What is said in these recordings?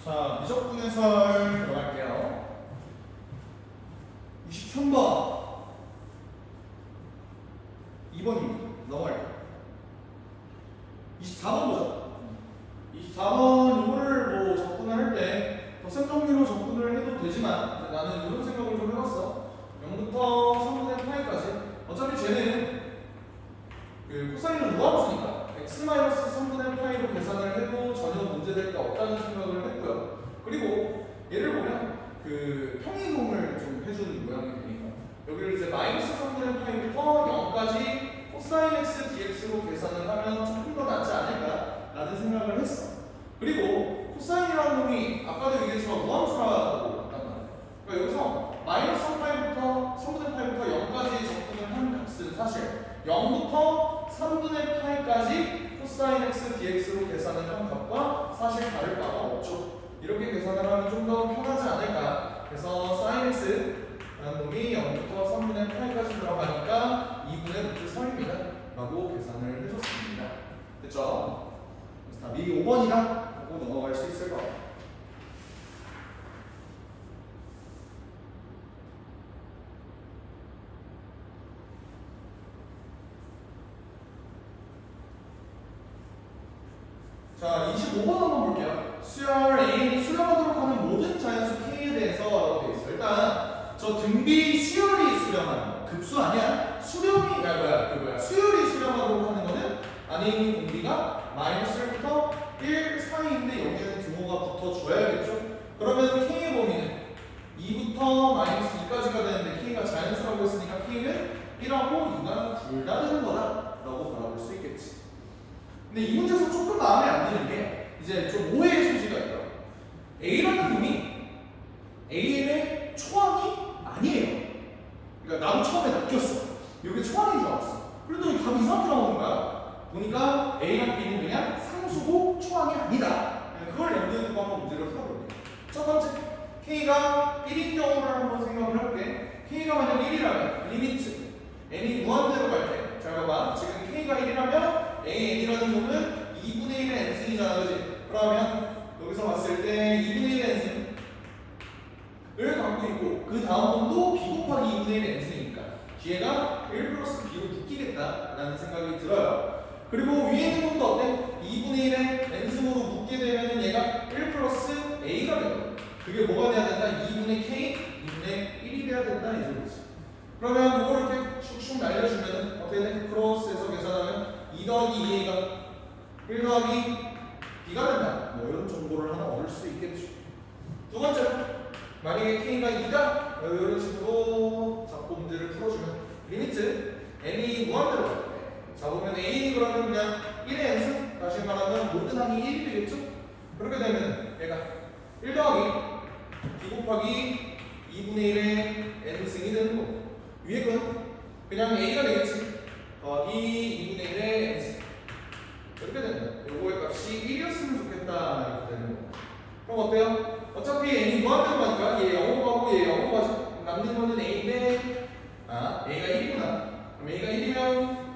자, 미적분 해설 들어갈게요. 23번 2번입니다. 넘어갈게요. 24번 보자. 24번 이거를 뭐 접근을 할 때 덧셈 정리로 접근을 해도 되지만 나는 이런 생각을 좀 해봤어. 0부터 3분의 파이까지 어차피 쟤는 그 코사인은 무함수니까 x-3분의 파이로 계산을 해도 전혀 문제될 게 없다는 생각을 했고요. 그리고 얘를 보면 그 평이동을 좀 해주는 모양이 되니까 여기를 이제 마이너스 3분의 파이부터 0까지 코사인 x dx로 계산을 하면 조금 더 낫지 않을까라는 생각을 했어. 그리고 코사인이라는 놈이 아까도 얘기했지만 무함수라고 했단 말이야. 그러니까 여기서 마이너스 3파이부터 3분의 파이부터 0까지 접근을 한 값은 사실 0부터 3분의 파이까지 코사인 x dx로 계산을 한 값과 사실 다를 바가 없죠. 이렇게 계산을 하면 좀 더 편하지 않을까. 그래서 sin x라는 놈이 0부터 3분의 파이까지 들어가니까 2분의 루트 3입니다. 라고 계산을 해줬습니다. 됐죠? 그래서 답이 5번이다 하고 넘어갈 수 있을 것 같아요. 자, 25번 한번 볼게요. 수열 A이 수렴하도록 하는 모든 자연수 K에 대해서 라고 되어 있어요. 일단 저 등비 수열이 수렴하는 거 급수 아니야? 수렴이 수열이 수렴하도록 하는 거는 안에 있는 공비가 마이너스 1부터 1 사이인데 여기는 등호가 붙어줘야겠죠? 그러면 K의 범위는 2부터 마이너스 2까지가 되는데 K가 자연수라고 했으니까 K는 1하고 2가 둘 다 되는 거다 라고 바라볼 수 있겠지. 근데 이 문제에서 조금 마음에 안 드는 게 이제 좀 오해의 소지가 있다. A라는 놈이 AM의 초항이 아니에요. 그러니까 나도 처음에 낚였어. 여기 초항인 줄 알았어. 그랬더니 답이 이상하게 나오는 거야. 보니까 A랑 B는 그냥 상수고 초항이 아니다. 그걸 염두에 두고 한번 문제를 풀어볼게요. 첫 번째, K가 1인 경우를 한번 생각을 해볼게. K가 만약 1이라면 리미트 n이 무한대로 갈 때, 잘 봐봐. 지금 K가 1이라면 AN이라는 놈은 2분의 1의 n승이잖아, 그지? 그러면 여기서 봤을 때 2분의 1의 n승을 갖고 있고 그 다음 놈도 b 곱하기 2분의 1의 n승이니까 뒤에가 1 플러스 b로 묶이겠다라는 생각이 들어요. 그리고 위에 있는 놈도 어때? 2분의 1의 n승으로 묶게 되면 얘가 1 플러스 a가 되거든. 그게 뭐가 돼야 된다? 2분의 k, 2분의 1이 돼야 된다 이 소리지. 그러면 이걸 이렇게 슉슉 날려주면 어떻게 돼? 크로스에서 계산하면 2 더하기 2a가 1 더하기 b가 된다. 뭐 이런 정보를 하나 얻을 수 있겠죠. 두 번째로 만약에 k가 2다 이런 식으로 잡고 문제를 풀어주면 리미트 n이 무한대로 갈 때 잡으면 a이 그러면 그냥 1의 n승 다시 말하면 모든 항이 1이 되겠죠. 그렇게 되면 얘가 1 더하기 b 곱하기 2분의 1의 n승이 되는 거고 위에 건 그냥 a가 되겠지. 더하기 2분의 1의 n승 이렇게 된다. 요거의 값이 1이었으면 좋겠다 이렇게 되는 거. 그럼 어때요? 어차피 n이 무한대로 가니까 얘 0으로 가고 얘 0으로 가죠. 남는 거는 a인데 a가 1이구나. 그럼 a가 1이면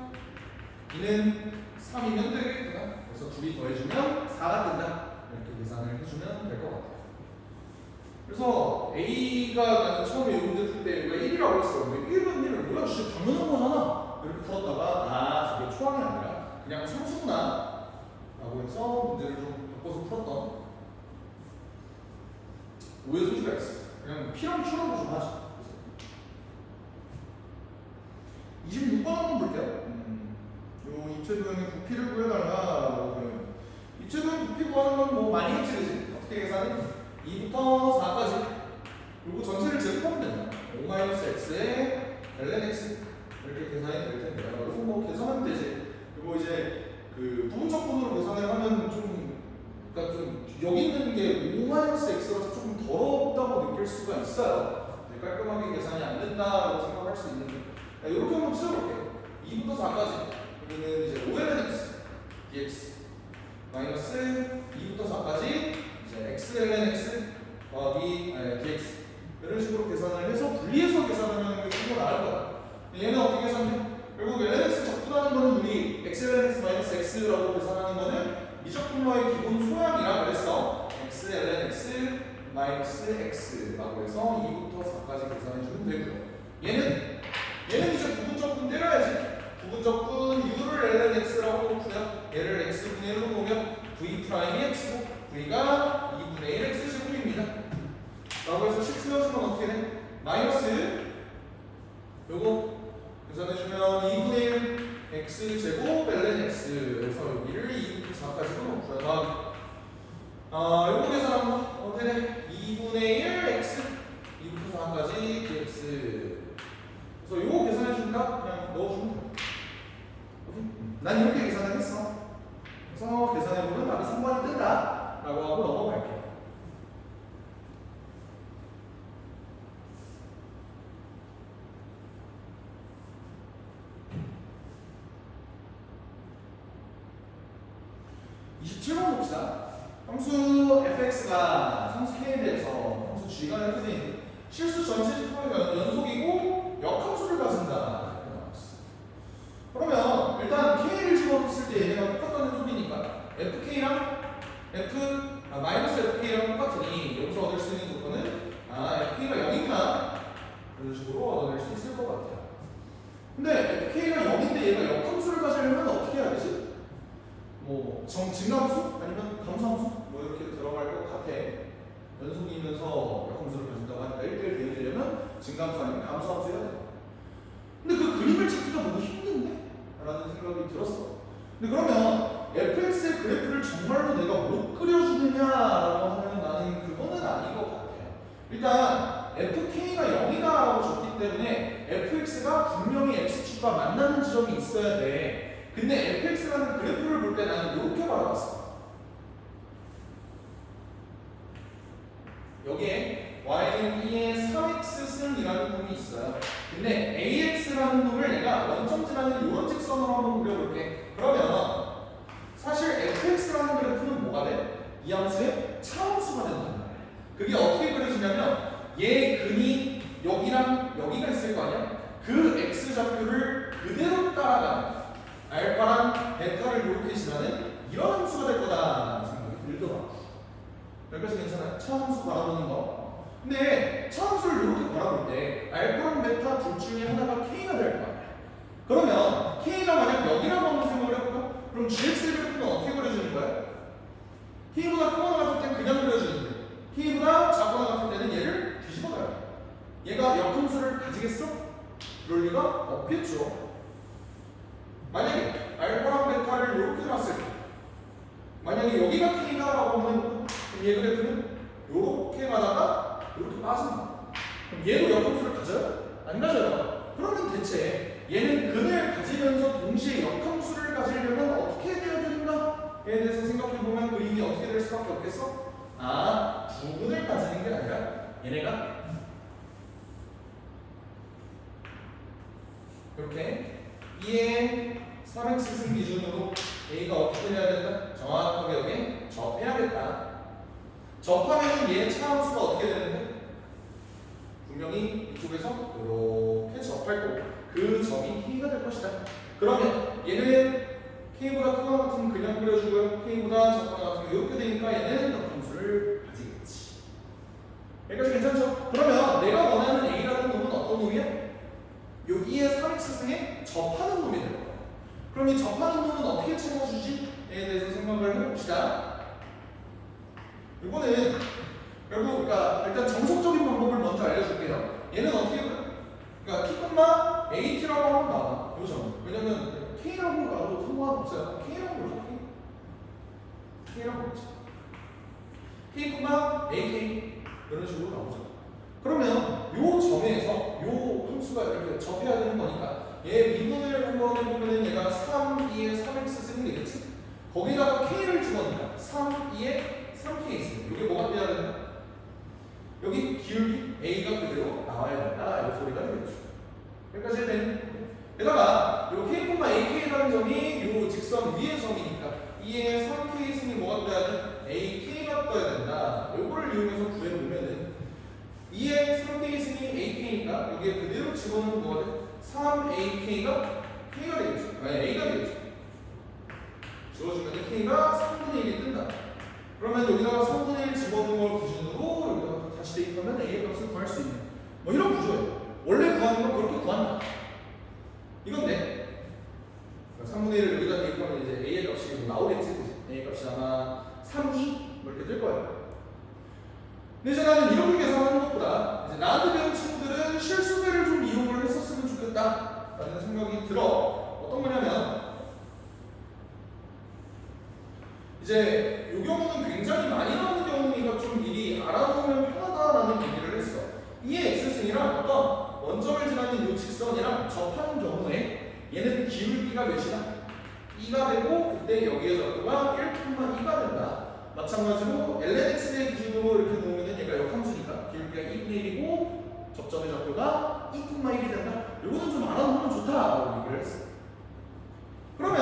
b는 3이면 되겠구나. 그래서 둘이 더해주면 4가 뜬다. 이렇게 계산을 해주면 될 것 같아요. 그래서 a가 나는 처음에 이 문제 풀 때 왜 1이라고 했어? 왜 1은 1을 뭐야? 진짜 당연한 거잖아. 이렇게 풀었다가 저게 초항이 아니라 그냥 상수구나 라고 해서 문제를 좀 바꿔서 풀었던 오해 소지가 있어. 그냥 P랑 Q라고 좀 하지. 26번 한번 볼게요. 요 입체도형의 부피를 구해달라고 하면 입체도형 부피 구하는 건 뭐 많이 했지, 그지? 어떻게 계산해? 2부터 4까지 그리고 전체를 제곱하면 된다. 5-x에 lnx 이렇게 계산이 될 텐데 그리고 뭐 계산하면 되지. 그리고 이제 그 부분적분으로 계산을 하면 그러니까 좀 여기 있는 게 5-x라서 조금 더럽다고 느낄 수가 있어요. 깔끔하게 계산이 안 된다라고 생각할 수 있는데 이렇게 한번 찢어볼게요. 2부터 4까지 그러면 이제 5lnx dx 마이너스 2부터 4까지 이제 x lnx 더하기 dx 이런 식으로 계산을 해서 분리해서 계산을 하는 게 좀 더 나을 거야. 얘는 어떻게 계산해? 결국 lnx 접근하는 거는 우리 x lnx 마이너스 x라고 계산하는 거는 미적분모의 기본 소양이라 그랬어. x lnx 마이너스 x라고 해서 2부터 4까지 계산해주면 되고요. 얘는 이제 부분적분 때려야지. 부분적분 u를 ln x라고 놓고요. 얘를 x분의 1로 놓으면 v 프라임이 x고 v가 2분의 1 x제곱입니다. 라고 해서 식 쓰여주면 어떻게 돼? 마이너스 요거 계산해주면 2분의 1 x제곱 ln x 그래서 여기를 2부터 4까지도 놓고요. 요거 계산하면 어떻게 돼? 2분의 1 x 2부터 4까지 dx 그래서 요거 계산해준다? 그냥 넣어주면 돼. 난 이렇게 계산을 했어. 그래서 계산해보면 답이 3번이 뜬다 라고 하고 넘어갈게요. 봅시다. 함수 fx가 상수 k에 대해서 함수 g가 이렇게 돼 있는 실수 전체 지표의 연속이고 역함수를 가진다. 그러면 일단 k를 집어넣었을 때 얘네가 똑같다는 소리니까 fk랑 마이너스 fk랑 똑같으니 여기서 얻을 수 있는 조건은 fk가 0이구나 이런 식으로 얻어낼 수 있을 것 같아요. 근데 fk가 0인데 얘가 역함수를 가지려면 어떻게 해야 되지? 뭐 증감수? 아니면 감소함수? 뭐 이렇게 들어갈 것 같아. 연속이면서 역함수를 가진다고 하니까 1대1 대응되려면 증감수 아니면 감소함수 해야 돼. 근데 그 그림을 찾기가 너무 힘든데? 라는 생각이 들었어. 근데 그러면 fx의 그래프를 정말로 내가 못 그려주느냐라고 하면 나는 그거는 아닌 것 같아요. 일단 fk가 0이다라고 줬기 때문에 fx가 분명히 x축과 만나는 지점이 있어야 돼. 근데 fx라는 그래프를 볼 때 나는 이렇게 바라봤어. 여기에 y는 2의 3x승이라는 놈이 있어요. 근데 ax라는 놈을 내가 원점지나는 이런 직선으로 한번 그려볼게. 그러면 사실 fx라는 그래프는 뭐가 돼? 이 함수의 차함수가 된단 말이야. 그게 어떻게 그려지냐면 얘 근이 여기랑 여기가 있을 거 아니야? 그 x좌표를 그대로 따라가는 알파랑 베타를 이렇게 지나는 이런 함수가 될 거다라는 생각이 들더라고. 여기까지 괜찮아요? 차함수 바라보는 거. 근데 차함수를 이렇게 바라볼 때 알파랑 베타 둘 중에 하나가 k가 될 거 아니야. 그러면 k가 만약 여기라고 한번 생각을 해볼까? 그럼 gx의 그래프는 어떻게 그려지는 거야? k보다 크거나 같을 땐 그냥 그려지는데 k보다 작거나 같을 때는 얘를 뒤집어가야 돼. 얘가 역함수를 가지겠어? 그럴 리가 없겠죠. 만약에 알파랑 베타를 이렇게 놨을 때 만약에 여기가 k다라고 하면 그럼 얘 그래프는 이렇게 가다가 이렇게 빠진다. 그럼 얘도 역함수를 가져요? 안 가져요. 그러면 대체 얘는 근을 가지면서 동시에 역함수를 가지려면 어떻게 돼야 되는가에 대해서 생각해보면 그림이 어떻게 될 수밖에 없겠어? 두 근을 가지는 게 아니라 얘네가 이렇게 2의 3x승 기준으로 a가 어떻게 해야 된다? 정확하게 여기 접해야겠다. 접하면 얘의 차함수가 어떻게 되는데? 분명히 이쪽에서 이렇게 접할 거고 그 점이 k가 될 것이다. 그러면 얘는 k보다 크거나 같으면 그냥 그려주고요. k보다 작거나 같으면 이렇게 되니까 얘는 역함수를 가지겠지. 여기까지 괜찮죠? 그러면 내가 원하는 a라는 놈은 어떤 놈이야? 요 2의 3x승에 접하는 놈이 될 거야. 그럼 이 접하는 놈은 어떻게 찾아주지? 에 대해서 생각을 해봅시다. 이거는 결국 그러니까 일단 정석적인 방법을 먼저 알려줄게요. 얘는 어떻게 그러니까 t, at라고 하면 나와. 요점. 왜냐면 k라고 나와도 상관없어요. k라고 그러죠. k라고 그러죠. k, ak 이런 식으로 나오죠. 그러면 요 점에서 요 함수가 이렇게 접해야 되는 거니까 얘 미분을 한번 해보면 얘가 3, 2의 3x승이 되겠지? 거기다가 k를 집어넣으니까 3, 2의 3kx 이게 뭐가 돼야 된다? 여기 기울기 a가 그대로 나와야 된다 이 소리가 되겠죠. 여기까지 되는 게다가 요 k, ak라는 점이 요 직선 위의 점이니까 2의 3k승이 뭐가 돼야 돼? ak가 떠야 된다. 요거를 이용해서 구해보면은 2의 3k승이 ak니까 여기에 그대로 집어넣으면 뭐가 돼? 3ak가 k가 되겠죠. a가 되겠죠. 지워주면 k가 3분의 1이 뜬다. 그러면 여기다가 3분의 1 집어넣은 걸 기준으로 여기다가 다시 대입하면 A의 값을 구할 수 있는 뭐 이런 구조예요. 원래 구하는 건 그렇게 구한다. 이건데 3분의 1을 여기다 대입하면 이제 A의 값이 나오겠지. 그치? A의 값이 아마 3, 2 뭐 이렇게 뜰 거예요. 근데 이제 나는 이렇게 계산하는 것보다 이제 나한테 배운 친구들은 실수배를 좀 이용을 했었으면 좋겠다 라는 생각이 들어. 어떤 거냐면 이제 이 경우는 굉장히 많이 나오는 경우니까 좀 미리 알아놓으면 편하다라는 얘기를 했어. 이의 x승이랑 어떤 원점을 지나는 이 직선이랑 접하는 경우에 얘는 기울기가 몇이다? 2가 되고 그때 여기에 적도가 1,2가 된다. 마찬가지로 lnx의 기준으로 이렇게 놓으면 얘가 역함수니까 기울기가 2분의 1이고 접점의 적도가 2,1이 된다. 이거는 좀 알아놓으면 좋다라고 얘기를 했어. 그러면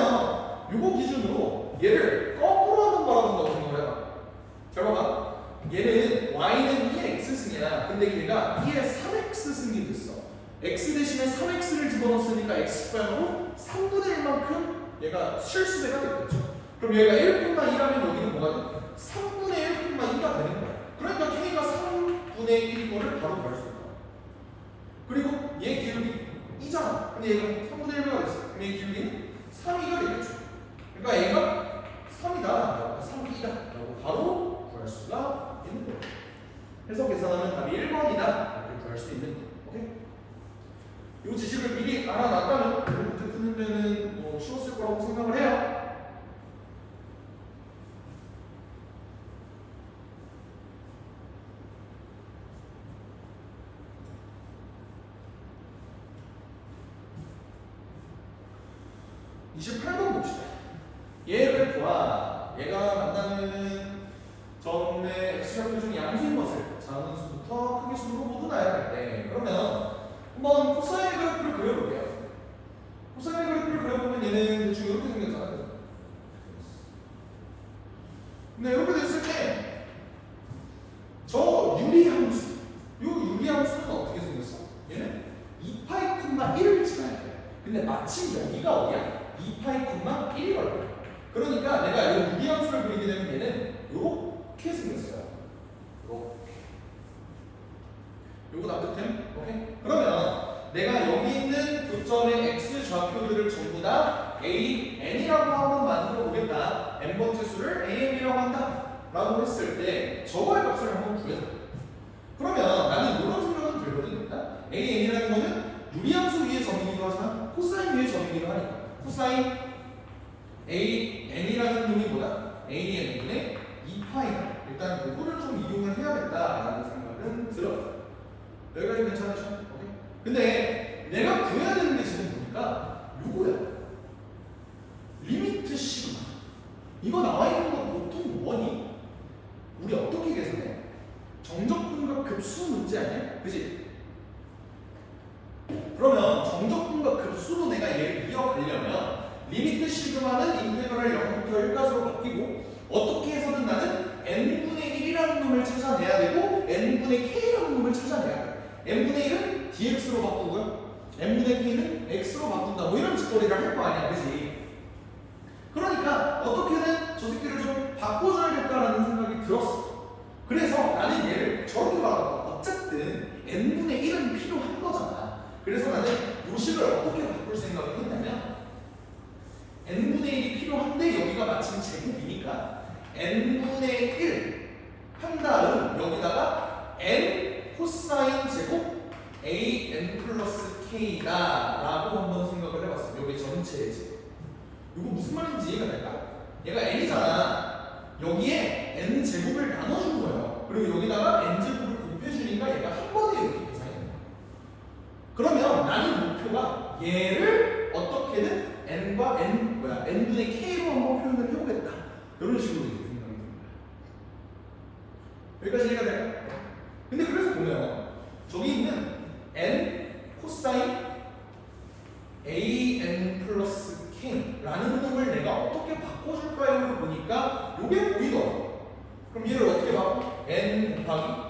이거 기준으로 얘를 거꾸로 하는 거라고 생각을 해봐. 잘 봐봐. 얘는 y는 2의 x승이야. 근데 걔가 2의 3x승이 됐어. x 대신에 3x를 집어넣었으니까 x방으로 3분의 1만큼 얘가 실수배가 됐겠죠. 그럼 얘가 1,2라면 여기는 뭐가 돼? 3분의 1,2가 되는 거야. 그러니까 k가 3분의 1인 거를 바로 구할 수 있는 거야. 그리고 얘 기울기 2잖아. 근데 얘가 3분의 1가 됐어. 그럼 얘 기울기는 3,2가 되겠죠. 그러니까 얘가 3이다, 3이다 라고 바로 구할 수가 있는 거예요. 해서 계산하면 답이 1번이다 이렇게 구할 수 있는 거예요. 오케이? 이 지식을 미리 알아놨다면 문제 푸는 데는 뭐 쉬웠을 거라고 생각을 해요. (28번) 봅시다. 얘 그래프와 얘가 만나는 점의 x좌표 중 양수인 것을 자원수부터 크기수로 모두 나열할 때 그러면 한번 코사인 그래프를 그려볼게요. 코사인 그래프를 그려보면 얘는 대충 이렇게 생겼잖아요. 근데 이렇게 됐을 때 저 유리함수, 이 유리함수는 어떻게 생겼어? 얘는 2파이, 1을 지나야 돼. 근데 마침 여기가 어디야? 2파이, 1이 걸려. 그러니까 내가 이 유리함수를 그리게 되면 얘는 이렇게 생겼어요. 이렇게. 요거 납득됨? 오케이? 그러면 내가 여기 있는 교점의 x 좌표들을 전부 다 a, n이라고 한번 만들어 보겠다. n번째 수를 am이라고 한다. 라고 했을 때 저거의 값을 한번 구해줘. 그러면 나는 이런 생각은 들거든. 일단 a, n이라는 거는 유리함수 위의 점이기도 하지만 코사인 위의 점이기도 하니까 코사인 a, n이라는 놈이 뭐다? a, n분의 2파이다. 일단 이거를 좀 이용을 해야겠다라는 생각은 들어요. 여기까지 괜찮으셔? 오케이? 근데 내가 구해야 되는 게 지금 보니까 요거야. 리미트 시그마. 이거 나와 있는 거 보통 뭐니? 우리 어떻게 계산해? 정적분과 급수 문제 아니야? 그지? 그러면 정적분과 급수로 내가 얘를 이어가려면 리미트 시그마는 인테그럴 0부터 1까지로 바뀌고 어떻게 해서든 나는 n분의 1이라는 놈을 찾아내야 되고 n분의 k라는 놈을 찾아내야 돼. n분의 1은 dx로 바꾸고요. n분의 k는 x로 바꾼다. 뭐 이런 짓거리를 할 거 아니야. 그지? 그러니까 어떻게든 저 새끼를 좀 바꿔줘야겠다라는 생각이 들었어. 그래서 나는 얘를 저렇게 봐도 어쨌든 n분의 1은 필요한 거잖아. 그래서 나는 요식을 어떻게 바꿀 생각을 했냐면 n분의 1이 필요한데 여기가 마침 제곱이니까 n분의 1 한 다음 여기다가 n 코사인 제곱 an 플러스 k다 라고 한번 생각을 해봤어. 여기 전체의 제곱. 이거 무슨 말인지 이해가 될까? 얘가 n이잖아. 여기에 n 제곱을 나눠준 거예요. 그리고 여기다가 n 제곱을 곱해주니까 얘가 한 번에 이렇게 계산이 돼요. 그러면 나는 목표가 얘를 어떻게든 n과 n분의 k로 한번 표현을 해보겠다. 이런 식으로 생각이 듭니다. 여기까지 이해가 될까? 근데 그래서 보면 저기 있는 n 코사인 an 플러스 k라는 놈을 내가 어떻게 바꿔줄까요? 보니까 요게 보이더라고. 그럼 얘를 어떻게 바꿔? n 곱하기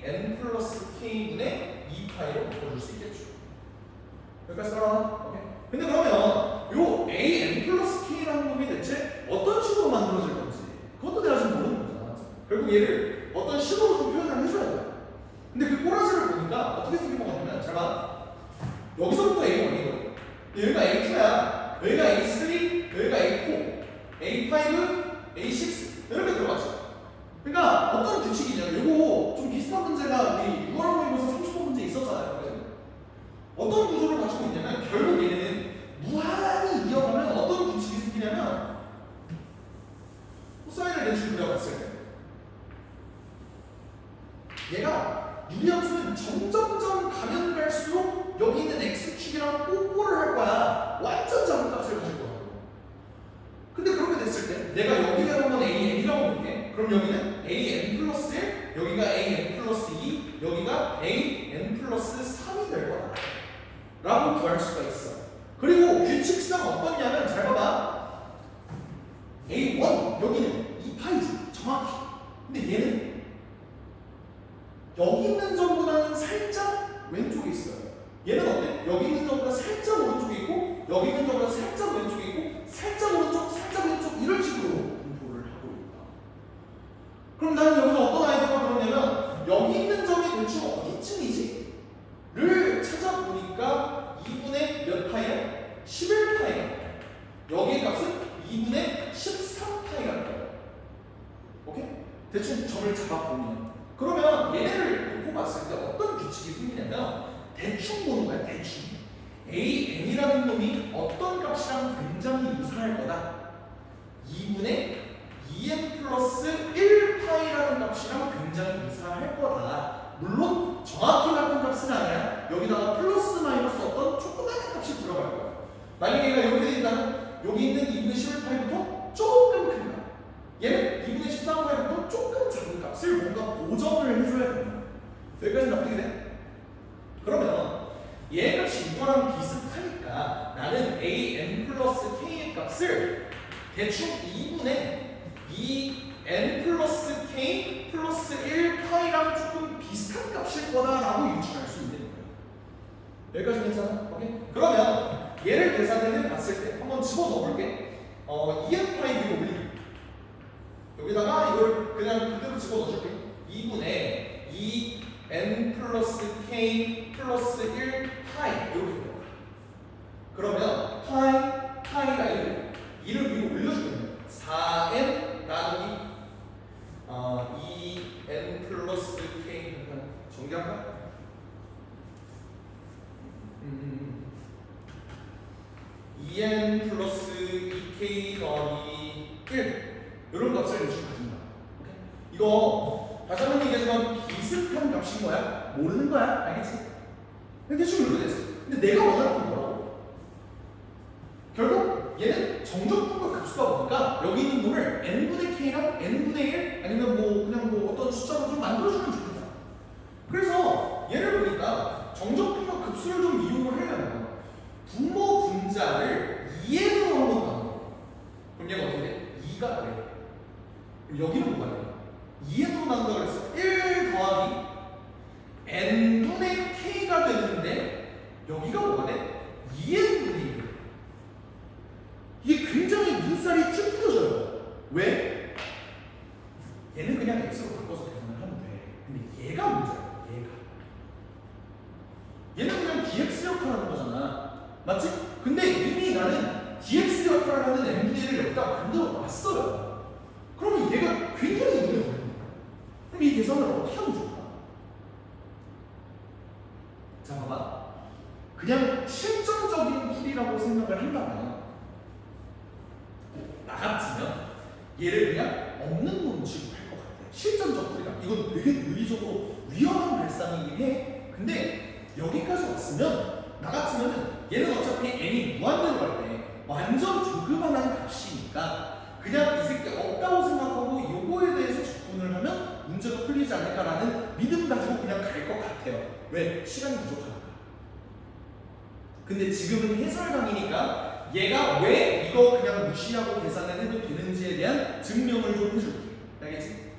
an 플러스 k분의 2파이로 바꿔줄 수 있겠죠. 여기까지 따라와? 오케이. 근데 그러면 요 an 플러스 k라는 놈이 대체 어떤 식으로 만들어질 건지 그것도 내가 지금 모르는 거잖아. 맞지? 결국 얘를 어떤 식으로 좀 표현을 해줘야 돼. 근데 그 꼬라지를 보니까 어떻게 생긴 것 같냐면 잘 봐. 여기서부터 A1이거든. 여기가 A2야. 여기가 A3, 여기가 A4, A5, A6 이렇게 들어가죠. 그러니까 어떤 규칙이냐면 이거 좀 비슷한 문제가 우리 6월 모의고사 30번 문제 있었잖아요. 그래서 어떤 구조를 가지고 있냐면 결국 얘는 무한히 이어가면 어떤 규칙이 생기냐면 코사인을 내주고 그려봤을 때 얘가 유리함수는 점점점 가면 갈수록 여기 있는 x축이랑 뽀뽀를 할 거야. 완전 작은 값을 가질 거야. 근데 그렇게 됐을 때 내가 여기를 한번 AN이라고 볼게. 그럼 여기는 AN 플러스 1, 여기가 AN 플러스 2, 여기가 AN 플러스 3이 될 거야 라고 구할 수가 있어. 그리고 규칙상 어떻냐면 잘 봐봐. A1 여기는 2파이지 정확히. 근데 얘는 여기 있는 점보다는 살짝 왼쪽에 있어요. 얘는 어때? 여기 있는 점보다 살짝 오른쪽에 있고 여기 있는 점보다 살짝 왼쪽에 있고 살짝 오른쪽, 살짝 왼쪽 이런 식으로 분포를 하고 있다. 그럼 나는 여기서 어떤 아이디어가 들었냐면 여기 있는 점이 대충 어디쯤이지? 를 찾아보니까 2분의 몇 파이야? 11파이가 여기의 값은 2분의 13파이가 돼요. 오케이? 대충 점을 잡아보면 그러면 얘네를 놓고 봤을 때 어떤 규칙이 생기냐면 대충 보는 거야. 대충 AN이라는 놈이 어떤 값이랑 굉장히 유사할 거다. 2분의 2n 플러스 1파이라는 값이랑 굉장히 유사할 거다. 물론 정확히 같은 값은 아니야. 여기다가 플러스 마이너스 어떤 조그마한 값이 들어갈 거야. 만약에 얘가 이렇게 된다면 여기 있는 2분의 11파이부터 조금 큰 값, 얘는 2분의 13파이부터 조금 작은 값을 뭔가 보정을 해줘야 된다. 여기까지 납득이 돼? 그러면 얘 값이 이거랑 비슷하니까 나는 AN 플러스 K의 값을 대충 2분의 2N 플러스 K 플러스 1파이랑 조금 비슷한 값일 거다라고 유추할 수 있는 거예요. 여기까지 괜찮아? 오케이? 그러면 얘를 계산을 해봤을 때 한번 집어넣어 볼게. 2N파이 위로 올리기. 여기다가 이걸 그냥 그대로 집어넣어줄게. 2분의 2N 플러스 K 플러스 1파이 이렇게 돼요. 그러면 파이가 1을 위로 올려주면 4N 나누기 2N 플러스 K 정리할까? 2N 플러스 2K 더하기 1 이런 값을 대충 가진다. 오케이? 이거 다시 한번 얘기하지만 비슷한 값인 거야? 모르는 거야? 알겠지? 근데 대충 이렇게 됐어. 근데 내가 원하는 건 뭐라고? 결국 얘는 정적분과 급수다 보니까 여기 있는 놈을 n분의 k랑 n분의 1 아니면 뭐 그냥 뭐 어떤 숫자로 좀 만들어주면 좋겠다. 그래서 얘를 보니까 정적분과 급수를 좀 이용을 하려면 분모 분자를 2n으로 한번 나눠. 그럼 얘가 어떻게 돼? 2가 돼. 여기는 뭐가 돼? 2n으로 나눈다고 그랬어. 1 더하기 n분의 k가 되는데 여기가 뭐가 돼? 2n분의 1. 이게 굉장히 눈살이 쭉 풀어져요. 왜? 얘는 그냥 x로 바꿔서 계산을 하면 돼. 근데 얘가 문제야. 얘는 그냥 dx 역할을 하는 거잖아. 맞지? 근데 이미 나는 dx 역할을 하는 n분의 1을 여기다 만들어 놨어요. 그러면 얘가 굉장히 눈에 보이는 거야. 그럼 이 계산을 어떻게 하면 좋을까? 자, 봐봐. 그냥 실전적인 풀이라고 생각을 한다면 나 같으면 얘를 그냥 없는 놈 취급할 것 같아. 실전적 풀이다. 이건 되게 논리적으로 위험한 발상이긴 해. 근데 여기까지 왔으면 나 같으면 얘는 어차피 n이 무한대로 갈 때 완전 조그만한 값이니까 그냥 이 새끼 없다고 생각하고 요거에 대해서 접근을 하면 문제가 풀리지 않을까라는 믿음 가지고 그냥 갈 것 같아요. 왜? 시간이 부족하니까. 근데 지금은 해설 강의니까 얘가 왜 이거 그냥 무시하고 계산을 해도 되는지에 대한 증명을 좀 해줄게. 알겠지?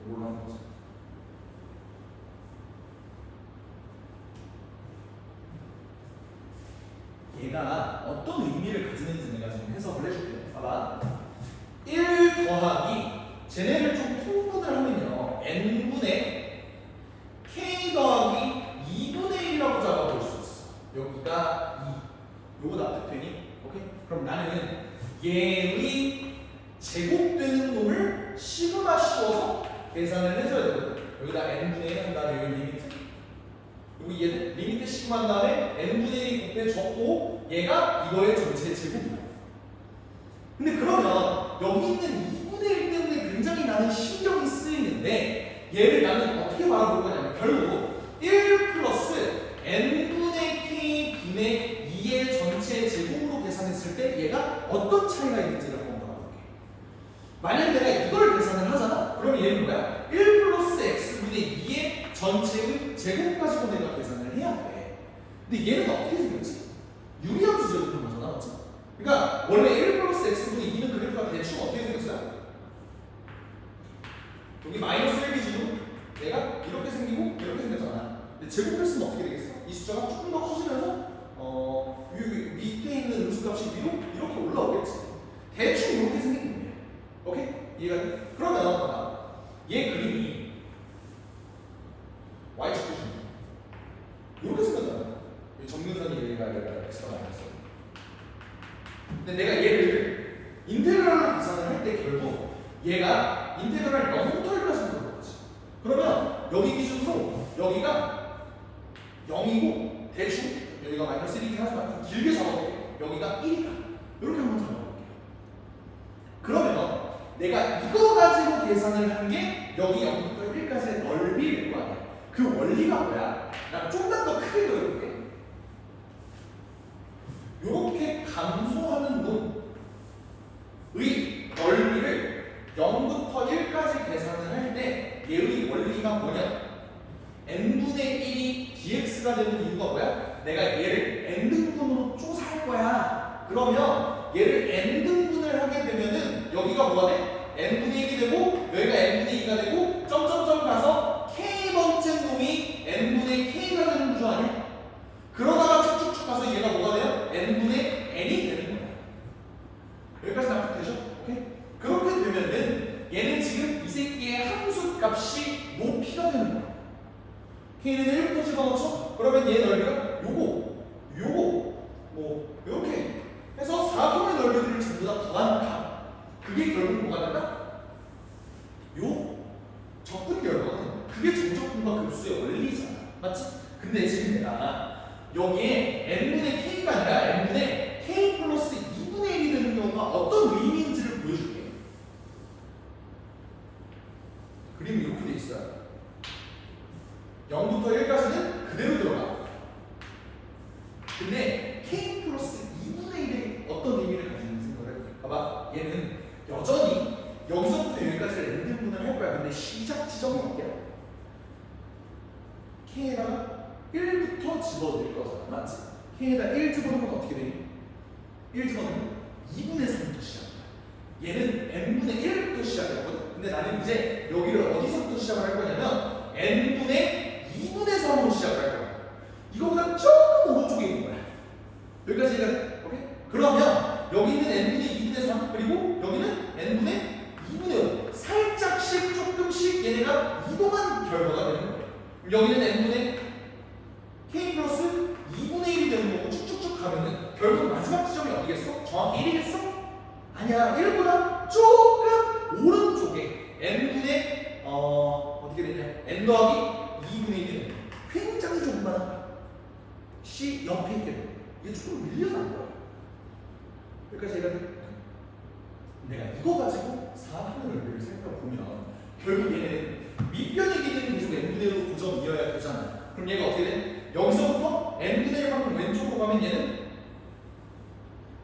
뭘로 하는 거지? 얘가 얘가 어떤 의미를 가지는지 내가 지금 해석을 해줄게요. 봐봐. 1 더하기 쟤네를 좀 통분을 하면요 n분의 k 더하기 2분의 1이라고 잡아볼 수 있어. 여기가 2. 요거 납득되니? 오케이? 그럼 나는 얘의 제곱되는 놈을 시그마 씌워서 계산을 해줘야 되거든. 여기다 n분의 1 한 다음에 여기 리미트, 여기 얘는 리미트 시그마 한 다음에 n분의 1이 곱해졌고 얘가 이거의 전체 제곱이야. 근데 그러면 여기 있는 2분의 1 때문에 굉장히 나는 신경이 쓰이는데 얘를 나는 어떻게 바라볼 거냐면 결국 1 플러스 n분의 k 분의 2의 전체 제곱으로 계산했을 때 얘가 어떤 차이가 있는지를 한번 봐볼게. 만약 내가 이걸 계산을 하잖아. 그럼 얘는 뭐야? 1 플러스 x분의 2의 전체의 제곱 가지고 내가 계산을 해야 돼. 근데 얘는 어떻게 생겼지? 유리함수 제곱한 거잖아, 맞지? 그러니까 원래 1 플러스 x분의 2는 그래프가 대충 어떻게 생겼어요? 여기 마이너스 1 기준으로 얘가 이렇게 생기고 이렇게 생겼잖아. 근데 제곱했으면 어떻게 되겠어? 이 숫자가 조금 더 커지면서 여기 밑에 있는 음수값이 위로 이렇게 올라오겠지. 대충 이렇게 생긴 거예요. 오케이? 이해가 돼? 그러면 봐봐. 얘 그림이 y축 기준 이렇게 생겼잖아. 이 정근선이 얘가 x가 마이너스. 근데 내가 얘를 인테그랄로 계산을 할 때 결국 얘가 인테그랄 0부터 1까지 들어가지. 그러면 여기 기준으로 여기가 0이고 대충 여기가 마이너스 1이긴 하지만 좀 길게 잡아볼게요. 여기가 1이다. 이렇게 한번 잡아볼게요. 그러면 내가 이거 가지고 계산을 한 게 여기 0부터 1까지의 넓이일 거 아니야. 그 원리가 뭐야? 나 좀만 더 크게 그려볼게. 이렇게 감소하는 놈의 넓이를 0부터 1까지 계산을 할 때 얘의 원리가 뭐냐? n분의 1이 dx가 되는 이유가 뭐야? 내가 얘를 n등분으로 쪼살 거야. 그러면 얘를 n등분을 하게 되면은 여기가 뭐가 돼? n분의 1이 되고 여기가 n분의 2가 되고 점점점 가서 k번째 놈이 n분의 k가 되는 구조 아니야? 그러다가 쭉쭉쭉 가서 얘가 뭐가 돼요? n분의 n이 되는 거야. 여기까지 납득되죠? 오케이? 그렇게 되면은 얘는 지금 이 새끼의 함수 값이 높이가 되는 거야. k는 1부터 집어넣죠? 그러면 얘 넓이가 요거 뭐 이렇게 해서 4분의 넓이들을 전부 다 더한 값. 그게 결국 뭐가 된다? 요 적분 결과가 된다. 그게 정적분과 급수의 원리잖아. 맞지? 근데 지금 내가 여기에 n분의 k가 아니라 n분의 k 플러스 2분의 1이 되는 경우가 어떤 의미인지를 보여줄게. 그림이 이렇게 돼 있어요. 0부터 1까지는 그대로 들어가. 근데 k 플러스 2분의 1이 어떤 의미를 가지는 생각을 해볼게. 봐봐. 얘는 여전히 여기서부터 여기까지를 n등분을 할 거야. 근데 시작 지점이 어디야? k에다가 1부터 집어넣을 거잖아. 맞지? k에다 1 집어넣으면 어떻게 되니? 1 집어넣으면 2분의 3부터 시작이야. 얘는 n분의 1부터 시작했거든. 근데 나는 이제 여기를 어디서부터 시작을 할 거냐면 n분의 2분의 3으로 시작을 할 거야. 이거보다 조금 오른쪽에 있는 거야. 여기까지 이해가 돼? 오케이? 그러면 여기 있는 n분의 2분의 3 그리고 여기는 n분의 2분의 5 살짝씩 조금씩 얘네가 이동한 결과가 되는 거예요. 여기는 n분의 k 플러스 2분의 1이 되는 거고 쭉쭉쭉 가면은 결국 마지막 지점이 어디겠어? 정확히 1이겠어? 아니야. 1보다 조금 오른쪽에 n분의 어떻게 되냐? n 더하기 2분의 1은 굉장히 조그만한 거야. c 옆에 있기 때문에 이게 조금 밀려난 거야. 여기까지 얘가 내가 이거 가지고 4분의 넓이를 살펴보면 결국 얘는 밑변의 길이는 계속 n분의 1로 고정이어야 되잖아. 그럼 얘가 어떻게 돼? 여기서부터 n분의 1만큼 왼쪽으로 가면 얘는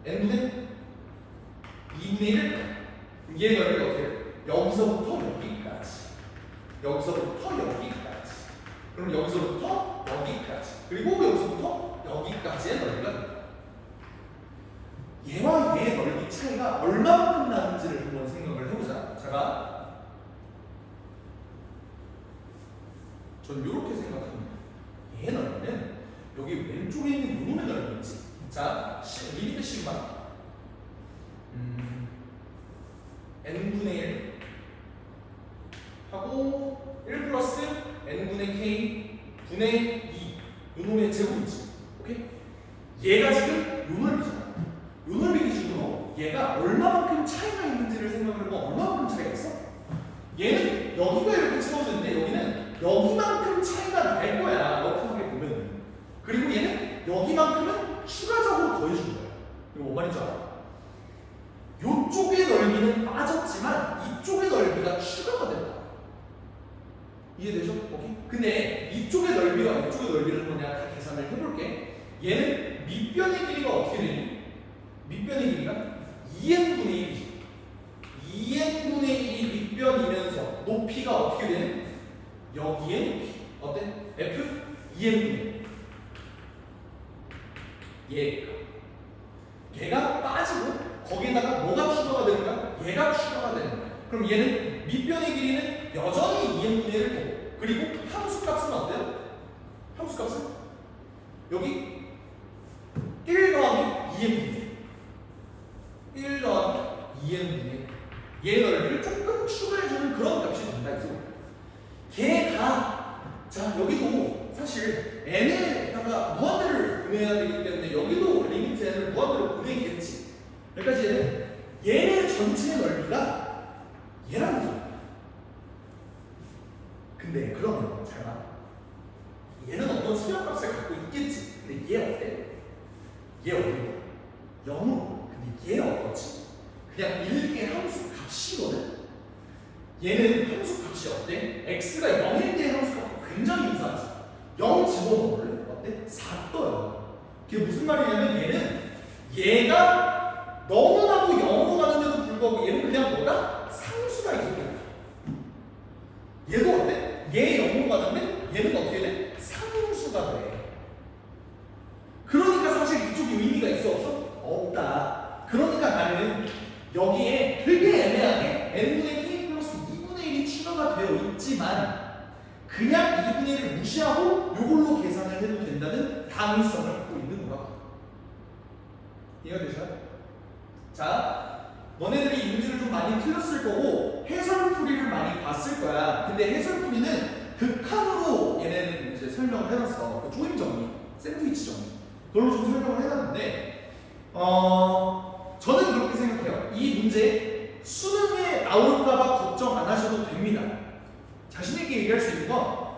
n분의 2분의 1. 그럼 얘 넓이가 어떻게 돼? 여기서부터 여기까지. 여기서부터 여기까지. 그럼 여기서부터 여기까지. 그리고 여기서부터 여기까지의 넓이가 됩니다. 얘와 얘의 넓이 차이가 얼마만큼 나는지를 한번 생각을 해보자. 제가 전 이렇게 생각합니다. 얘 넓이는 여기 왼쪽에 있는 이놈의 넓이 있지? 자, 자, 리미트 시그마 n분의 1 하고 1 플러스 n분의 k 분의 2 요놈의 제곱이지. 오케이? 얘가 지금 요 넓이잖아. 요 넓이 기준으로 얘가 얼마만큼 차이가 있는지를 생각을 해보면 얼마만큼 차이가 있어? 얘는 여기가 이렇게 채워졌는데 여기는 여기만큼 차이가 날 거야. 러프하게 보면. 그리고 얘는 여기만큼은 추가적으로 더해준 거야. 이거 뭔 말인지 알아? 요쪽의 넓이는 빠졌지만 이쪽의 넓이가 추가가 된다. 이해되죠? 오케이? 근데 이쪽의 넓이와 이쪽의 넓이를 한번 내가 다 계산을 해볼게. 얘는 밑변의 길이가 어떻게 되니? 밑변의 길이가 2n분의 1이지. 2n분의 1이 밑변이면서 높이가 어떻게 되는? 여기에 높이. 어때? F 2n분의 1. 얘가 빠지고 거기에다가 뭐가 추가가 되는 거야? 얘가 추가가 되는 거야. 그럼 얘는 밑변의 길이는 여전히 2n분의 1을 보고 그리고 함수값은 어때요? 함수값은 여기 1 더하기 2n분의 1 더하기 2n분의 얘 넓이를 조금 추가해주는 그런 값이 된다. 걔가 자 여기도 사실 n에다가 무한대를 보내야 되기 때문에 여기도 리미트 n을 무한대로 보내겠지. 여기까지 얘네 전체의 넓이가 얘랑 같아. 근데 그러면 잘 봐. 얘는 어떤 수렴값을 갖고 있겠지. 근데 얘 어때? 얘 어때? 0으로. 근데 얘 어떻지? 그냥 일개 함수 값이거든. 얘는 함수 값이 어때? x가 0일 때 함수 값과 굉장히 이상하지. 0 집어넣을래? 어때? 4 떠요. 그게 무슨 말이냐면 얘가 너무나도 0으로 가는데도 불구하고 얘는 그냥 뭐다? 상수가 있었겠다. 얘도 어때? 얘 0으로 가는데 얘는 어떻게 돼? 상수가 돼. 그러니까 사실 이쪽이 의미가 있어 없어? 없다. 그러니까 나는 여기에 되게 애매하게 n분의 k 플러스 2분의 1이 추가가 되어 있지만 그냥 2분의 1을 무시하고 이걸로 계산을 해도 된다는 당위성을 갖고 있는 거야. 이해가 되죠? 자, 너네들이 이 문제를 좀 많이 틀렸을 거고 해설풀이를 많이 봤을 거야. 근데 해설풀이는 극한으로 얘네는 이제 설명을 해놨어. 그 조임 정리, 샌드위치 정리. 그걸로 좀 설명을 해놨는데 저는 그렇게 생각해요. 이 문제 수능에 나올까봐 걱정 안 하셔도 됩니다. 자신있게 얘기할 수 있는 건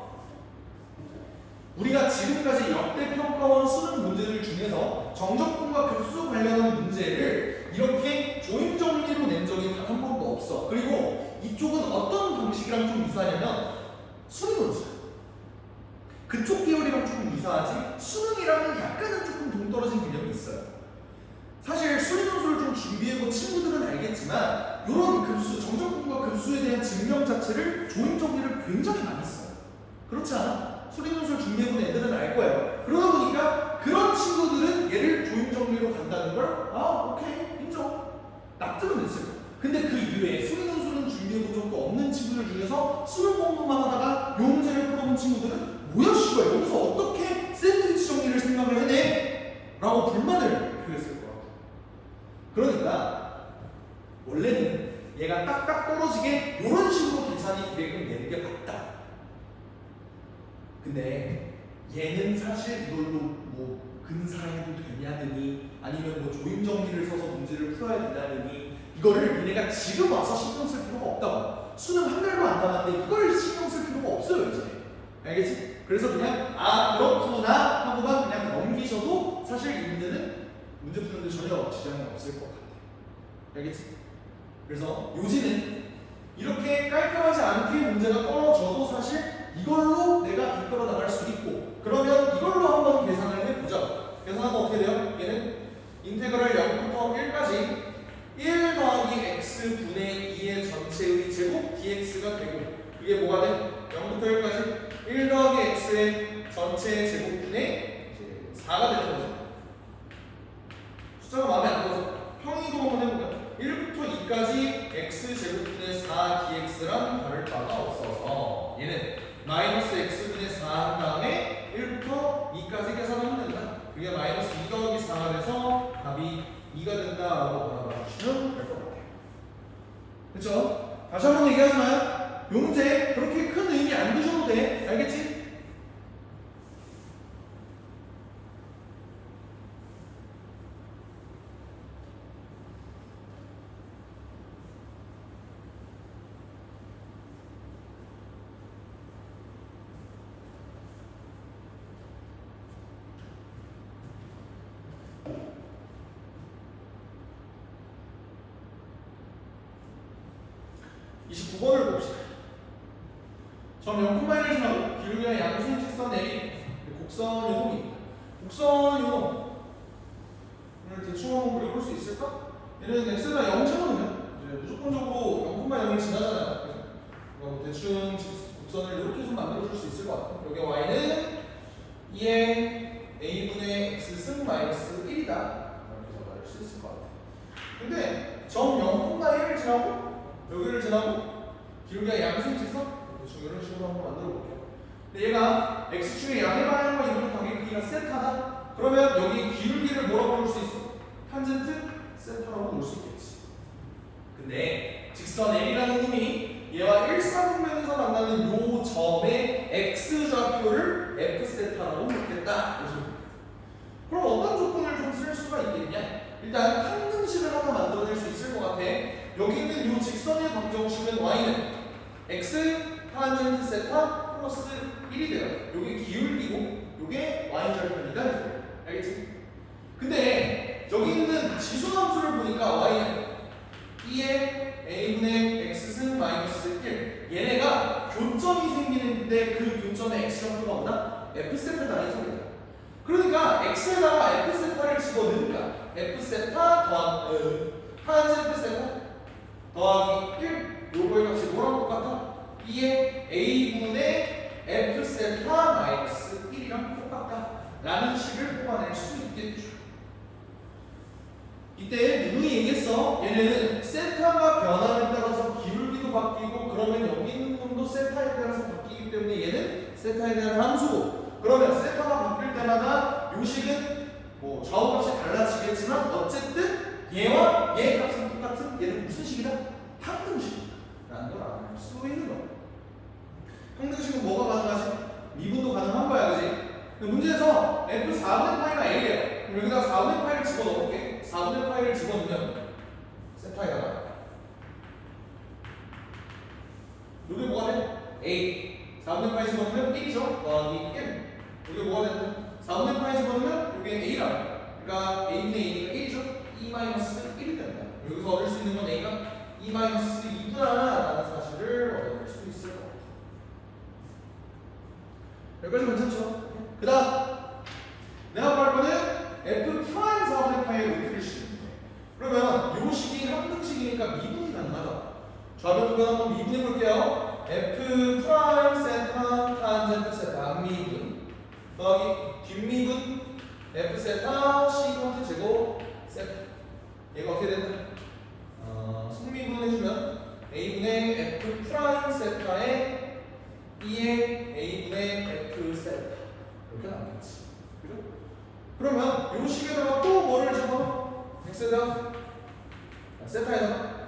우리가 지금까지 역대 평가원 수능 문제들 중에서 정적분과 급수 관련한 문제를 이렇게 조임 정리로 낸 적이 단 한 번도 없어. 그리고 이쪽은 어떤 방식이랑 좀 유사하냐면 수능논술. 그쪽 계열이랑 조금 유사하지 수능이랑은 약간은 조금 동떨어진 개념이 있어요. 사실 수리논술을 좀 준비해본 친구들은 알겠지만 이런 급수, 정적분과 급수에 대한 증명 자체를 조임 정리를 굉장히 많이 써요. 그렇지 않아? 수리논술 준비해본 애들은 알 거예요. 그러다 보니까 그런 친구들은 얘를 조임 정리로 간다는 걸 오케이 인정. 납득은 됐어요. 근데 그 이외에 수리논술은 준비해본 적도 없는 친구들 중에서 수능 공부만 하다가 요 문제를 풀어본 친구들은 뭐야 씨발 여기서 어떻게 샌드위치 정리를 생각을 해내? 라고 불만을 표했을 거야. 그러니까 원래는 얘가 딱딱 떨어지게 이런 식으로 계산이 되게끔 내는 게 맞다. 근데 얘는 사실 이걸로 뭐 근사해도 되냐느니 아니면 뭐 조임 정리를 써서 문제를 풀어야 되냐느니 이거를 니네가 지금 와서 신경 쓸 필요가 없다고. 수능 한 달도 안 남았는데 이걸 신경 쓸 필요가 없어요 이제. 알겠지? 그래서 그냥 그렇구나 하고만 그냥 넘기셔도 사실 이 문제는 문제 푸는데 전혀 지장이 없을 것 같아요. 알겠지? 그래서 요지는 이렇게 깔끔하지 않게 문제가 떨어져도 사실 이걸로 내가 이끌어 나갈 수 있고 그러면 이걸로 한번 계산을 해보자. 계산하면 어떻게 돼요? 얘는 인테그럴 0부터 1까지 1 더하기 x분의 2의 전체의 제곱 dx가 되고 그게 뭐가 돼? 0부터 1까지 1 더하기 x의 전체 제곱분의 4가 되는 거죠. 숫자가 마음에 안 들어서 평이도 한번 해볼까요? 1부터 2까지 x제곱분의 4dx랑 다를 바가 없어서 얘는 마이너스 x분의 4 한 다음에 1부터 2까지 계산하면 된다. 그게 마이너스 2 더하기 4가 돼서 다시 한번 얘기하지만 요 문제 그렇게 큰 의미 안 두셔도 돼. 알겠지? (29번을) 봅시다. 점 0,1을 지나고 기울기와 양수인 직선 A 곡선 요금입니다. 곡선 요금을 대충 한번 그려볼 수 있을까? 얘는 x가 0 집어넣으면 이제 무조건적으로 0,0을 지나잖아요. 그래서 대충 곡선을 이렇게 좀 만들어줄 수 있을 것 같아요. 여기 y는 2의 a분의 x승 마이너스 1이다. 이렇게 말할 수 있을 것 같아요. 근데 점 0,1을 지나고 여기를 지나고 기울기가 양수인 직선 대충 이런 식으로 한번 만들어 볼게요. 근데 얘가 x축의 양의 방향과 이분의 관계 크기가 세타다. 그러면 여기 기울기를 뭐라고 볼 수 있어? 탄젠트 세타라고 볼 수 있겠지. 근데 직선 L이라는 놈이 얘와 일사분면에서 만나는 요 점의 x좌표를 f세타라고 놓겠다. 그럼 어떤 조건을 좀 쓸 수가 있겠냐? 일단 항등식을 하나 만들어낼 수 있을 것 같아. 여기 있는 요 직선의 방정식은 y는 x 탄젠트 세타 플러스 1이 돼요. 요게 기울기고 요게 y절편이다. 알겠지? 근데 여기 있는 지수함수를 보니까 y는 2의 a분의 x승 마이너스 1 얘네가 교점이 생기는데 그 교점의 x좌표가 뭐다? f세타다 이 소리다. 그러니까 x에다가 f세타를 집어넣으니까 f세타 더하기 탄젠트 세타 더하기 1 요거의 값이 뭐랑 똑같아? 2의 a분의 f세타 마이너스 1이랑 똑같다 라는 식을 뽑아낼 수 있겠죠. 이때 누누이 얘기했어. 얘네는 세타가 변함에 따라서 기울기도 바뀌고 그러면 여기 있는 놈도 세타에 따라서 바뀌기 때문에 얘는 세타에 대한 함수고, 그러면 세타가 바뀔 때마다 요 식은 뭐 좌우값이 달라지겠지만 어쨌든 얘와 얘 값은 똑같은 얘는 무슨 식이다? 항등식이라는 걸 알 수 있는 거야. 항등식은 뭐가 가능하지? 미분도 가능한 거야, 그지? 문제에서 f 4분의 파이가 a예요. 그럼 여기다 4분의 파이를 집어넣을게. 4분의 파이를 집어넣으면 세타에다가 여기 뭐가 돼? a 4분의 파이 집어넣으면 1이죠. 더하기 1. 여기 뭐가 된다? 4분의 파이 집어넣으면 여기 a라. 그러니까 a분의 a가 1이죠. 2-1이 된다. 여기서 얻을 수 있는 건 a가 2-2구나 라는 사실을 얻어낼 수 있을 것 같아요. 여기까지 괜찮죠? 그 다음 내가 말할 거는 f 프라임 4분의 파이의 루트를 씌우는 거예요. 그러면 요 식이 항등식이니까 미분이 가능하죠. 좌변 두변 한번 미분해 볼게요. f 프라임 세타 탄젠트 세타 미분 더하기 뒷미분 f 세타 시컨트 제곱 세타. 얘가 어떻게 된다? 승미분 해주면 a분의 f 프라임 세타에 2의 a분의 f 세타 이렇게 나오겠지. 그죠? 그러면 요 식에다가 또 뭐를 집어넣어? x에다가 세타에다가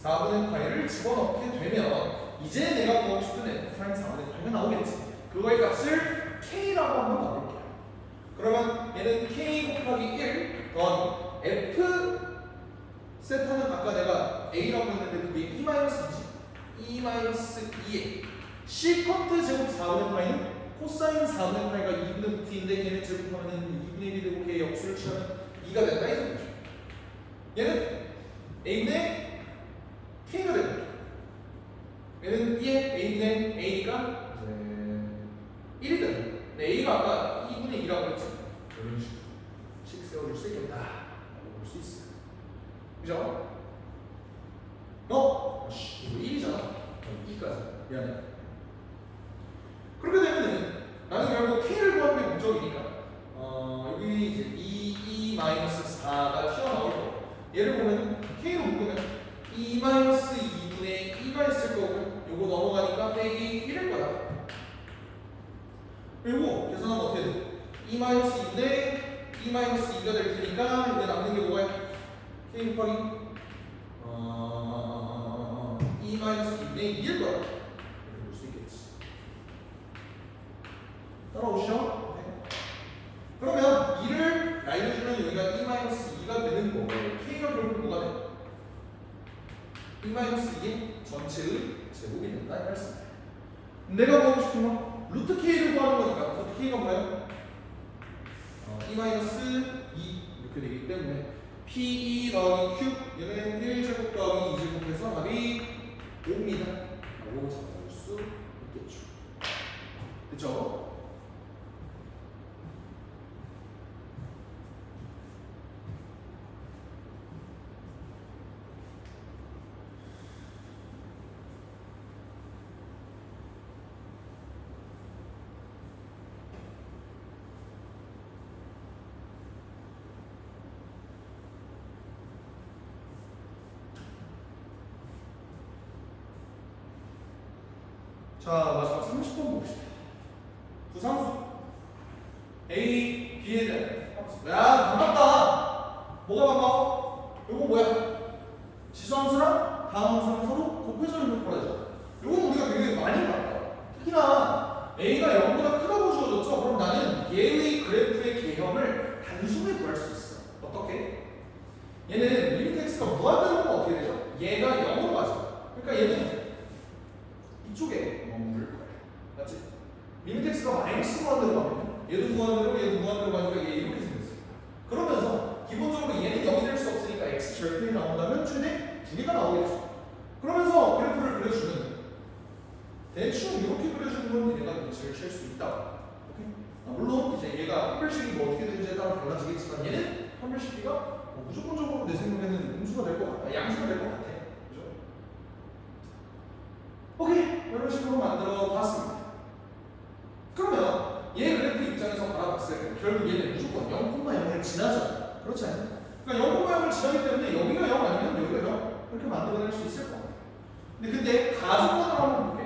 4분의 파이를 집어넣게 되면 이제 내가 구하고 싶은 f 프라임 4분의 파이가 나오겠지. 그거의 값을 k라고 한번 만들게요. 그러면 얘는 k 곱하기 1 더하기 f 세타는 아까 내가 a라고 했는데 그게 2-2지. 2-2에 시컨트 제곱 4분의 파이는 코사인 4분의 파이가 2분의 t인데 걔네 제곱하면 2분의 1이 되고 걔 역수를 취하면 2가 된다 이 소리죠. 얘는 a분의 k가 되고 얘는 2의 a분의 a가 이제 1이 된다. 근데 a가 아까 2분의 2라고 했지. 이런 식으로 식 세워줄 수 있겠다 라고 볼 수 있어요. 그죠? 이거 1이잖아. 2까지. 미안해. 그렇게 되면은 나는 결국 k를 구하는 게 목적이니까 여기 이제 2-4가 튀어나올 거고, 얘를 보면 k로 묶으면 2-2분의 2가 있을 거고 요거 넘어가니까 빼기 1일 거다. 그리고 계산하면 어떻게 돼? 2-2분의 2-2가 될 테니까 여기 남는 게 뭐가 k 곱하기 2-2 2분의 2일 거야. 이렇게 볼 수 있겠지. 따라오시죠? 네. 그러면 2를 날려주면 여기가 2-2가 되는 거고 k가 결국 뭐가 돼? 2-2의 전체의 제곱이 된다 이 말씀이야. 내가 보고 싶은 건 루트 k를 구하는 거니까 루트 k가 뭐예요? 2-2 이렇게 되기 때문에 P2 더하기 Q 얘는 1제곱 더하기 2제곱해서 답이 5입니다 라고 잡아볼 수 있겠죠. 그쵸? 자, 마지막 30번 봅시다. 부상수 A, B에 대한 함수. 야, 반갑다. 뭐가 반가워? 요거 뭐야? 지수함수랑 다함수랑 서로 곱해져 있는 거라죠. 요건 우리가 되게 많이 봤다. 특히나 A가 0보다 크다고 주어졌죠? 그럼 나는 얘의 그래프의 개형을 단순히 구할 수 있어. 어떻게? 얘는 리미트 x가 무한대로면 어떻게 되죠? 얘가 0으로 가죠. 그러니까 얘는 이쪽에 머물 거야. 맞지? 리미트 x가 마이너스 무한대로 가면 얘도 무한대로 가니까 얘 이렇게 생겼어. 그러면서 기본적으로 얘는 0이 될 수 없으니까 x 절편이 나온다면 최대 2개가 나오겠죠. 그러면서 그래프를 그려주면 대충 이렇게 그려주는 건 얘가 눈치를 챌 수 있다. 오케이? 물론 이제 얘가 판별식이 뭐 어떻게 되는지에 따라 달라지겠지만 얘는 판별식비가 뭐 무조건적으로 내 생각에는 음수가 될 것 같다. 양수가 될 것 같아. 그죠? 오케이. 이런 식으로 만들어 봤습니다. 그러면 얘 그래프 입장에서 바라봤을 때 결국 얘는 무조건 0,0을 지나잖아. 그렇지 않냐? 그러니까 0,0을 지나기 때문에 여기가 0 아니면 여기가 0 이렇게 만들어낼 수 있을 것 같아. 근데 가정관으로 한번 볼게.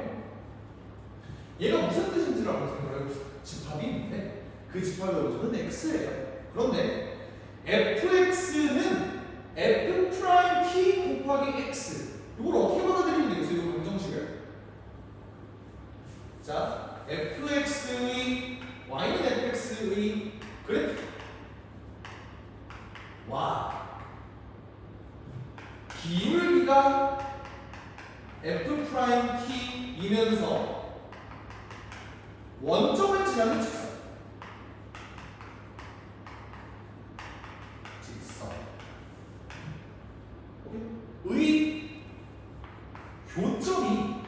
얘가 무슨 뜻인지를 한번 생각을 해보세요. 집합이 있는데 그 집합의 요소는 x예요. 그런데 fx는 f 프라임 p 곱하기 x 이걸 어떻게 받아들이면 되겠어요? 이 방정식을. 자, fx의 y는 fx의 그래프 와 기울기가 f 프라임 t이면서 원점을 지나는 직선. 의 교점이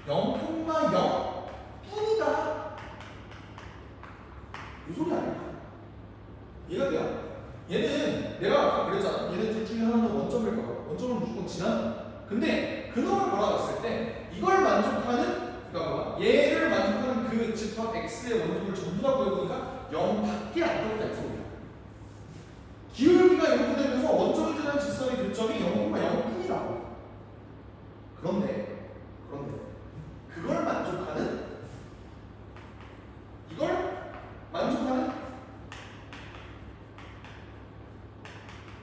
0,0 뿐이다. 이 소리 아닐까? 이해가 돼요? 얘는 내가 아까 그랬잖아. 얘는 둘 중에 하나는 원점일 거야. 원점을 무조건 지나는. 근데 그놈을 몰아봤을 때 이걸 만족하는 그러니까 얘를 만족하는 그 집합 x의 원소를 전부 다 구해보니까 0밖에 안 들었다 이 소리야. 기울기가 이렇게 되면서 원점이 지나는 직선의 교점이 0,0뿐이라고. 그런데 그걸 만족하는 이걸 만족하는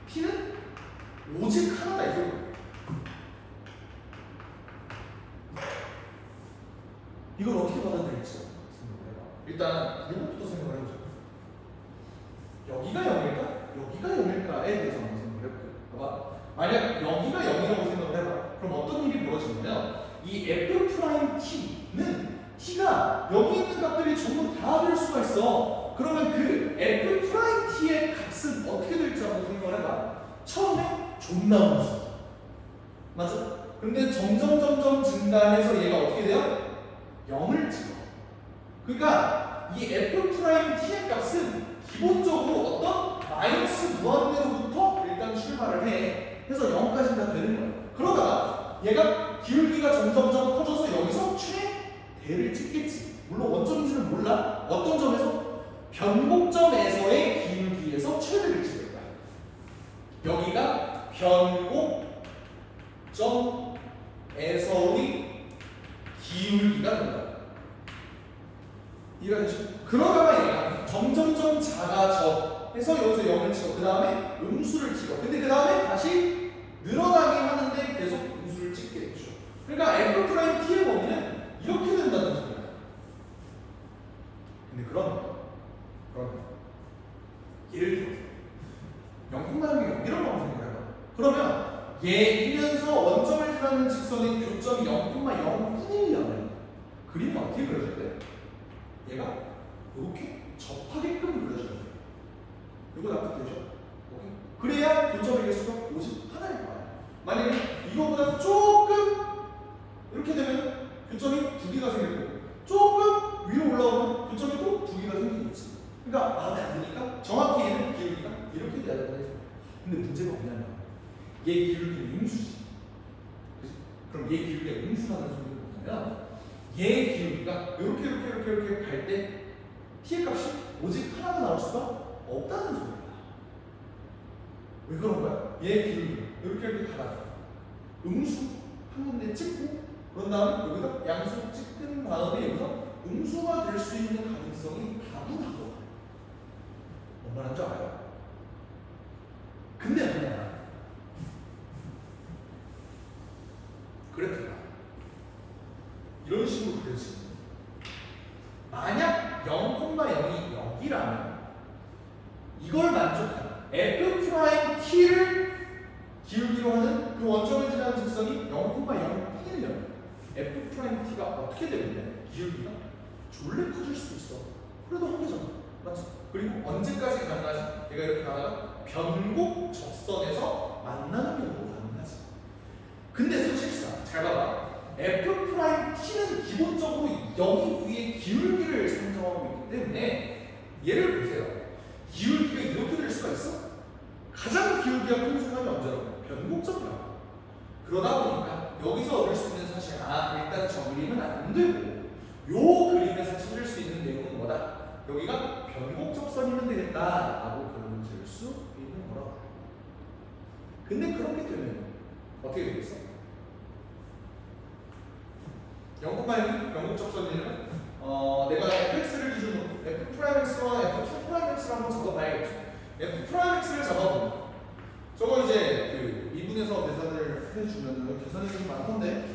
P는 오직 하나다 이 소리야. 이걸 어떻게 받아들일지 생각을 해봐. 일단 이것부터 생각을 해보자. 여기가 0일까? 여기가 0일까에 대해서 한번 생각을 해볼게요. 봐봐. 만약 여기가 0이라고 생각을 해봐. 그럼 어떤 일이 벌어지냐면 이 f'(t는 t가 여기 있는 값들이 전부 다 될 수가 있어. 그러면 그 f'(t의 값은 어떻게 될지 한번 생각을 해봐. 처음에 존나 무서워. 맞아? 근데 점점 증가해서 얘가 어떻게 돼요? 0을 찍어. 그러니까 이 f'(t의 값은 기본적으로 어떤 마이너스 무한대로부터 일단 출발을 해. 해서 0까지 다 되는 거야. 그러다가 얘가 기울기가 점점 커져서 여기서 최대를 찍겠지. 물론 원점인지는 몰라. 어떤 점에서? 변곡점에서의 기울기에서 최대를 찍을 거야. 여기가 변곡점에서의 기울기가 된다. 이해가 되죠? 그러다가 얘가 점점 작아져 해서 여기서 0을 찍어. 그 다음에 음수를 찍어. 근데 그 다음에 다시 늘어나게 하는데 계속 음수를 찍겠죠. 그러니까 f 프라임 t의 범위는 이렇게 된다는 소리야. 근데 그러면 예를 들어서 0,0이 이런 방식이요 그러면 얘이면서 원점을 지나는 직선의 교점이 0,0분이면 그림이 어떻게 그려져야 돼? 얘가 이렇게 접하게끔 그려져야 돼. 이거 납득되죠? 오케이. 그래야 교점의 개수가 오직 하나일 거야. 만약에 이거보다 조금 이렇게 되면 교점이 두 개가 생기고 조금 위로 올라오면 교점이 또 두 개가 생기겠지. 그러니까 마음에 안 드니까 정확히 얘는 기울기가 이렇게 돼야 된다 해서. 근데 문제가 뭐냐면 얘 기울기는 음수지. 그치? 그럼 얘 기울기가 음수라는 소리는 뭐냐면 얘 기울기가 이렇게 갈 때 t의 값이 오직 하나가 나올 수가 없다는 소리야. 왜 그런 거야? 얘 기울기가 이렇게 가다가 음수 한 군데 찍고 그런 다음에 여기다 양수 찍은 다음에 여기서 음수가 될 수 있는 가능성이 다분하고 뭔 말하는 줄 알아요? 근데 뭐냐 그래프가 이런 식으로 그려지는 만약 0,0이 여기라면 이걸 만족하는 f 프라임 t를 기울기로 하는 그 원점을 지나는 직선이 0,0이면 f 프라임 t가 어떻게 되는데 기울기가 졸래 커질 수도 있어. 그래도 한계잖아, 맞지? 그리고 언제까지 가능하지? 얘가 이렇게 가다가 변곡 적선에서 만나는 경우도 가능하지. 근데 사실상 잘 봐봐. f 프라임 t는 기본적으로 여기 위에 기울기를 상정하고 있기 때문에 얘를 보세요. 기울기가 이렇게 될 수가 있어? 가장 기울기가 큰 순간이 언제라고? 변곡점이라고. 그러다 보니까 여기서 얻을 수 있는 사실 일단 저 그림은 안 되고 요 그림에서 찾을 수 있는 내용은 뭐다? 여기가 변곡접선이면 되겠다라고 결론 지을 수 있는 거라고. 근데 그렇게 되면 어떻게 되겠어? 0,1 변곡접선이면 내가 fx를 기준으로 f 프라임 x와 f2 프라임 x를 한번 적어봐야겠죠. f 프라임 x를 잡아보면 저거 이제 그 미분에서 계산을 해주면 계산이 좀 많던데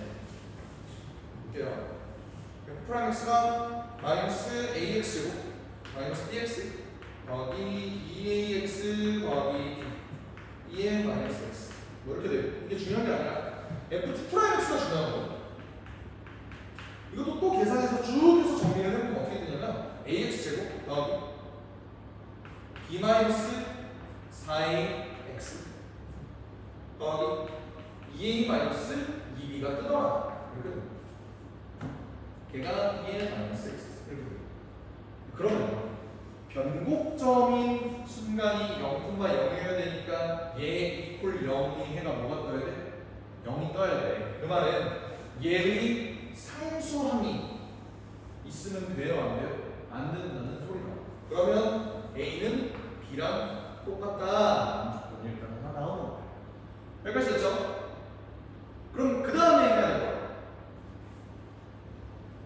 볼게요. f 프라임 x가 마이너스 ax제곱 마이너스 bx 더하기 2ax 더하기 2n 마이너스 x 뭐 이렇게 돼요. 이게 중요한 게 아니라 f2 프라임 x가 중요한 거예요. 이것도 또 계산해서 쭉 해서 정리를 해보면 어떻게 되냐면 ax제곱 더하기 b 마이너스 4ax 더하기 2a 마이너스 2b가 뜯어나가 이렇게 됩니다. 걔가 2a 마이너스 x 이렇게 됩니다. 그러면 변곡점인 순간이 0,0이어야 되니까 얘 이퀄 0이 해가 뭐가 떠야 돼? 0이 떠야 돼. 그 말은 얘의 상수함이 있으면 돼요, 안 돼요? 안 된다는 소리다. 그러면 A는 B랑 똑같다. 무조건 일단 하나 나오는 거야. 여기까지 됐죠? 그럼 그 다음에 해야 될 거야.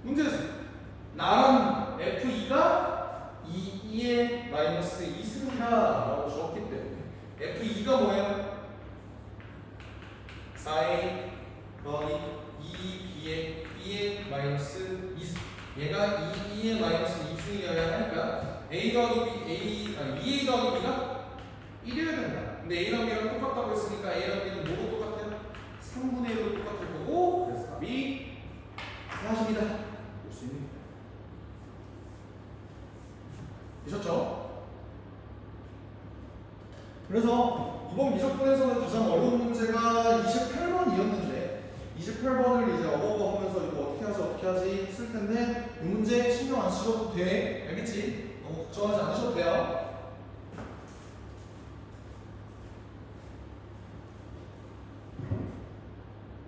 문제에서 나랑 F2가 2의 마이너스 2승이다 라고 주었기 때문에 F2가 뭐예요? 4A 더하기 2B의 B의 마이너스 2승 얘가 2의 마이너스 2승이어야 하니까 A 더하기 B, A 더하기 B가 1이어야 된다. 근데 A랑 B랑 똑같다고 했으니까 A랑 B는 뭐로 똑같아요? 3분의 1로 똑같을 거고 그래서 답이 40이다 볼 수 있는 거예요. 되셨죠? 그래서 이번 미적분에서는 가장 어려운 문제가 28번이었는데 28번을 이제 어버버 하면서 이거 어떻게 하지 했을 텐데 이 문제 신경 안 쓰셔도 돼. 알겠지? 너무 걱정하지 않으셔도 돼요.